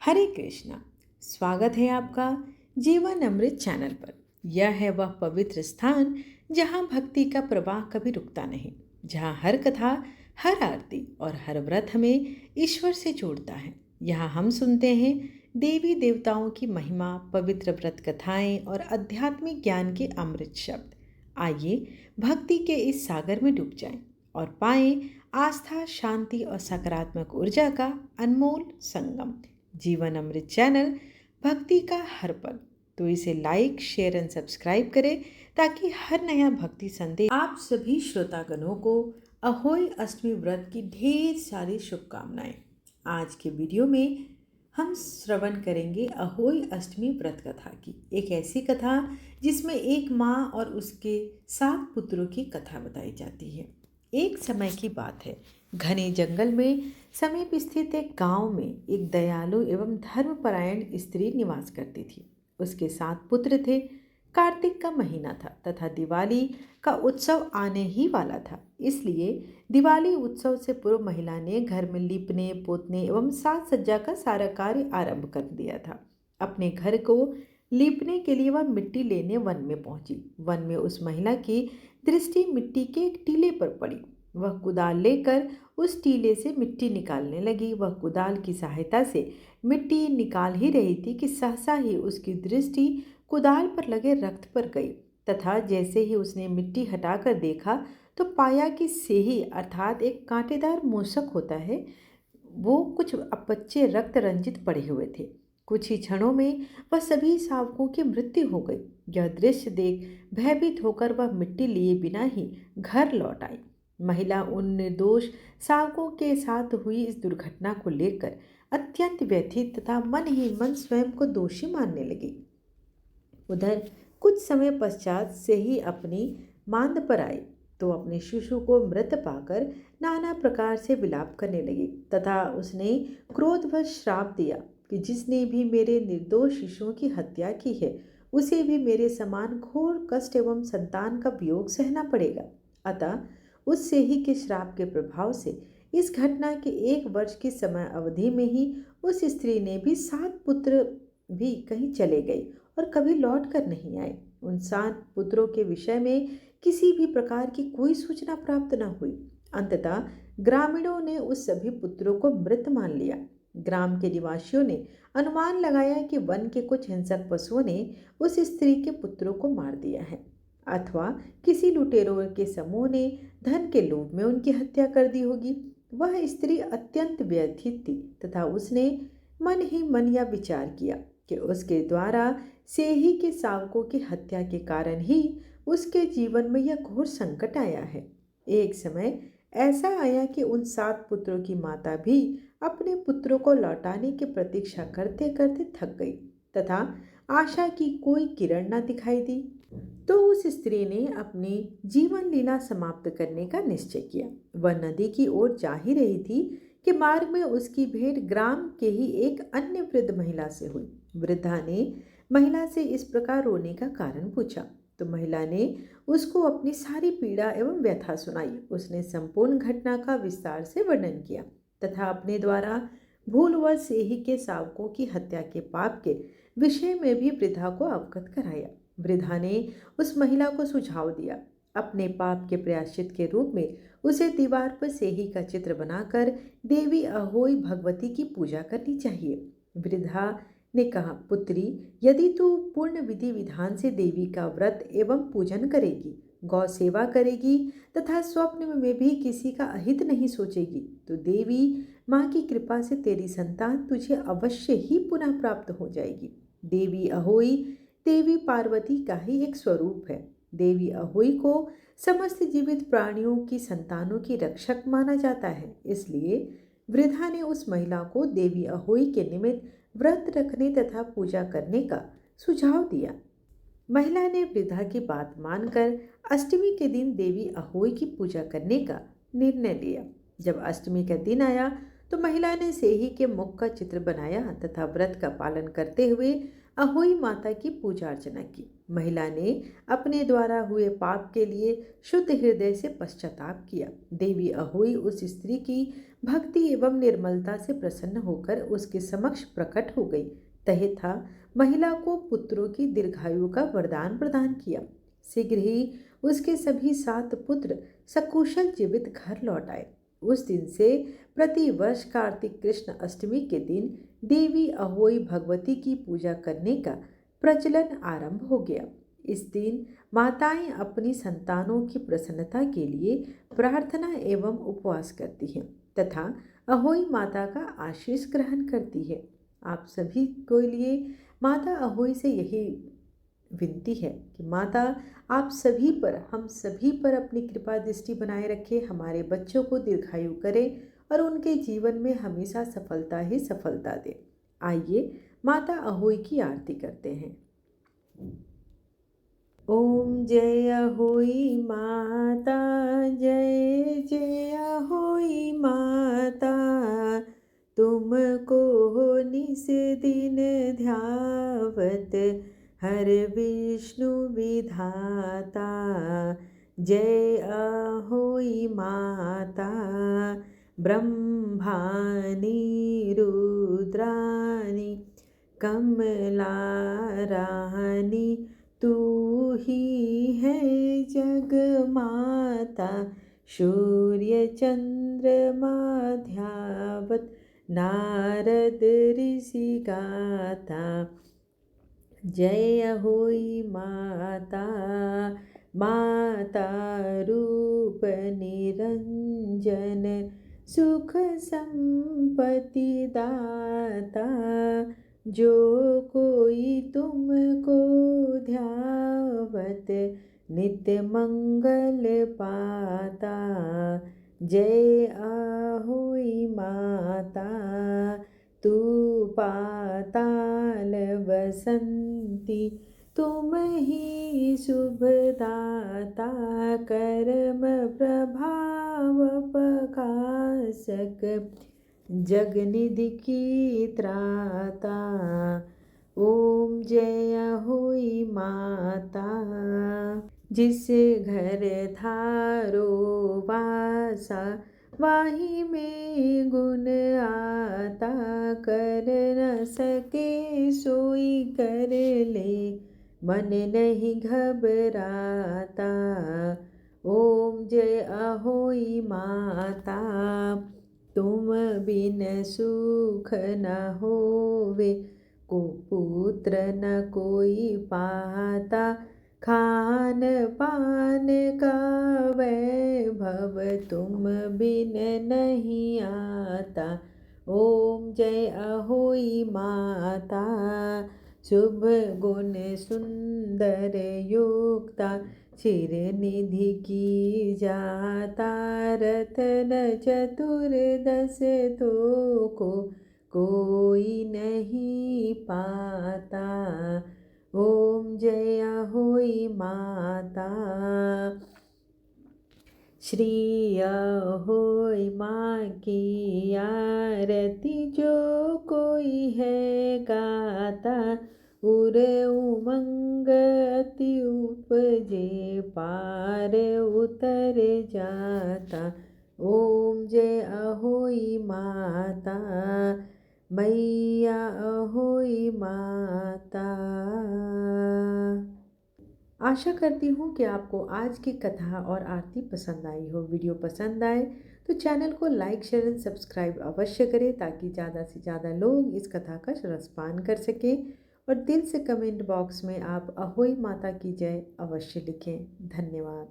हरे कृष्णा। स्वागत है आपका जीवन अमृत चैनल पर। यह है वह पवित्र स्थान जहाँ भक्ति का प्रवाह कभी रुकता नहीं, जहाँ हर कथा, हर आरती और हर व्रत हमें ईश्वर से जोड़ता है। यहाँ हम सुनते हैं देवी देवताओं की महिमा, पवित्र व्रत कथाएं और आध्यात्मिक ज्ञान के अमृत शब्द। आइए भक्ति के इस सागर में डूब जाएं और पाएं आस्था, शांति और सकारात्मक ऊर्जा का अनमोल संगम। जीवन अमृत चैनल, भक्ति का हर पल। तो इसे लाइक, शेयर एंड सब्सक्राइब करें ताकि हर नया भक्ति संदेश आप सभी श्रोतागणों को अहोई अष्टमी व्रत की ढेर सारी शुभकामनाएं। आज के वीडियो में हम श्रवण करेंगे अहोई अष्टमी व्रत कथा की, एक ऐसी कथा जिसमें एक माँ और उसके 7 पुत्रों की कथा बताई जाती है। एक समय की बात है, घने जंगल में समीप स्थित एक गांव में एक दयालु एवं धर्मपरायण स्त्री निवास करती थी। उसके 7 पुत्र थे। कार्तिक का महीना था तथा दिवाली का उत्सव आने ही वाला था, इसलिए दिवाली उत्सव से पूर्व महिला ने घर में लीपने, पोतने एवं साज सज्जा का सारा कार्य आरंभ कर दिया था। अपने घर को लीपने के लिए वह मिट्टी लेने वन में पहुंची। वन में उस महिला की दृष्टि मिट्टी के एक टीले पर पड़ी। वह कुदाल लेकर उस टीले से मिट्टी निकालने लगी। वह कुदाल की सहायता से मिट्टी निकाल ही रही थी कि सहसा ही उसकी दृष्टि कुदाल पर लगे रक्त पर गई तथा जैसे ही उसने मिट्टी हटाकर देखा तो पाया कि सेही अर्थात एक कांटेदार मूषक होता है, वो कुछ अपच्चे रक्त रंजित पड़े हुए थे। कुछ ही क्षणों में वह सभी शावकों की मृत्यु हो गई। यह दृश्य देख भयभीत होकर वह मिट्टी लिए बिना ही घर लौट आई। महिला उन निर्दोष शावकों के साथ हुई इस दुर्घटना को लेकर अत्यंत व्यथित तथा मन ही मन स्वयं को दोषी मानने लगी। उधर कुछ समय पश्चात से ही अपनी मांद पर आई तो अपने शिशु को मृत पाकर नाना प्रकार से विलाप करने लगी तथा उसने क्रोधवश श्राप दिया कि जिसने भी मेरे निर्दोष शिशुओं की हत्या की है उसे भी मेरे समान घोर कष्ट एवं संतान का वियोग सहना पड़ेगा। अतः उस सेही के श्राप के प्रभाव से इस घटना के 1 वर्ष की समय अवधि में ही उस स्त्री ने भी 7 पुत्र भी कहीं चले गए और कभी लौट कर नहीं आए। उन 7 पुत्रों के विषय में किसी भी प्रकार की कोई सूचना प्राप्त न हुई। अंततः ग्रामीणों ने उस सभी पुत्रों को मृत मान लिया। ग्राम के निवासियों ने अनुमान लगाया कि वन के कुछ हिंसक पशुओं ने उस स्त्री के पुत्रों को मार दिया है अथवा किसी लुटेरों के समूह ने धन के लोभ में उनकी हत्या कर दी होगी। वह स्त्री अत्यंत व्यथित थी तथा उसने मन ही मन यह विचार किया कि उसके द्वारा सेही के शावकों की हत्या के कारण ही उसके जीवन में यह घोर संकट आया है। एक समय ऐसा आया कि उन 7 पुत्रों की माता भी अपने पुत्रों को लौटाने की प्रतीक्षा करते करते थक गई तथा आशा की कोई किरण न दिखाई दी। तो उस स्त्री ने अपनी जीवन लीला समाप्त करने का निश्चय किया। वह नदी की ओर जा ही रही थी कि मार्ग में उसकी भेंट ग्राम के ही एक अन्य वृद्ध महिला से हुई। वृद्धा ने महिला से इस प्रकार रोने का कारण पूछा तो महिला ने उसको अपनी सारी पीड़ा एवं व्यथा सुनाई। उसने संपूर्ण घटना का विस्तार से वर्णन किया तथा अपने द्वारा भूलवश सेही के शावकों की हत्या के पाप के विषय में भी वृद्धा को अवगत कराया। वृद्धा ने उस महिला को सुझाव दिया अपने पाप के प्रायश्चित के रूप में उसे दीवार पर सेही का चित्र बनाकर देवी अहोई भगवती की पूजा करनी चाहिए। वृद्धा ने कहा, पुत्री, यदि तू पूर्ण विधि विधान से देवी का व्रत एवं पूजन करेगी, गौ सेवा करेगी तथा स्वप्न में भी किसी का अहित नहीं सोचेगी तो देवी माँ की कृपा से तेरी संतान तुझे अवश्य ही पुनः प्राप्त हो जाएगी। देवी अहोई देवी पार्वती का ही एक स्वरूप है। देवी अहोई को समस्त जीवित प्राणियों की संतानों की रक्षक माना जाता है। इसलिए वृद्धा ने उस महिला को देवी अहोई के निमित्त व्रत रखने तथा पूजा करने का सुझाव दिया। महिला ने वृद्धा की बात मानकर अष्टमी के दिन देवी अहोई की पूजा करने का निर्णय लिया। जब अष्टमी का दिन आया तो महिला ने सेही के मुख का चित्र बनाया तथा व्रत का पालन करते हुए अहोई माता की पूजा अर्चना की। महिला ने अपने द्वारा हुए पाप के लिए शुद्ध हृदय से पश्चाताप किया। देवी अहोई उस स्त्री की भक्ति एवं निर्मलता से प्रसन्न होकर उसके समक्ष प्रकट हो गई तथा महिला को पुत्रों की दीर्घायु का वरदान प्रदान किया। शीघ्र ही उसके सभी 7 पुत्र सकुशल जीवित घर लौट आए। उस दिन से प्रति वर्ष कार्तिक कृष्ण अष्टमी के दिन देवी अहोई भगवती की पूजा करने का प्रचलन आरंभ हो गया। इस दिन माताएं अपनी संतानों की प्रसन्नता के लिए प्रार्थना एवं उपवास करती हैं तथा अहोई माता का आशीष ग्रहण करती है। आप सभी के लिए माता अहोई से यही विनती है कि माता आप सभी पर, हम सभी पर अपनी कृपा दृष्टि बनाए रखे, हमारे बच्चों को दीर्घायु करे और उनके जीवन में हमेशा सफलता ही सफलता दे। आइए माता अहोई की आरती करते हैं। ओम जय अहोई माता, जय जय अहोई माता, तुमको निस दिन ध्यावत हर विष्णु विधाता। जय अहोई माता, ब्रह्माणि रुद्राणि कमला रानी, तू ही है जग माता। सूर्य चंद्रमा ध्यावत नारद ऋषि गाता। जय अहोई माता, माता रूप निरंजन, सुख संपत्ति दाता। जो कोई तुमको ध्यावत नित्य मंगल पाता। जय अहोई माता, तू पाताल बसंती, तुम ही शुभदाता। कर्म प्रभाव प्रकाशक, जगनिधि की त्राता। ओम जय अहोई माता, जिस घर धारो वासा, वाही में गुण आता। कर न सके सोई कर ले, मन नहीं घबराता। ओम जय अहोई माता, तुम बिन सुख न होवे, को पुत्र न कोई पाता। खान पान का वैभव तुम बिन नहीं आता। ओम जय अहोई माता, शुभ गुण सुंदर युक्ता, चिर निधि की जाता। रतन चतुर्दश तो को कोई नहीं पाता। ओम जय अहोई माता, श्री अहोई माँ की आरती जो कोई है गाता। उर उमंग अति उपजे, पार उतर जाता। ओम जय अहोई माता, मैया अहोई माता। आशा करती हूँ कि आपको आज की कथा और आरती पसंद आई हो। वीडियो पसंद आए तो चैनल को लाइक शेयर एंड सब्सक्राइब अवश्य करें ताकि ज़्यादा से ज़्यादा लोग इस कथा का रसपान कर सकें। और दिल से कमेंट बॉक्स में आप अहोई माता की जय अवश्य लिखें। धन्यवाद।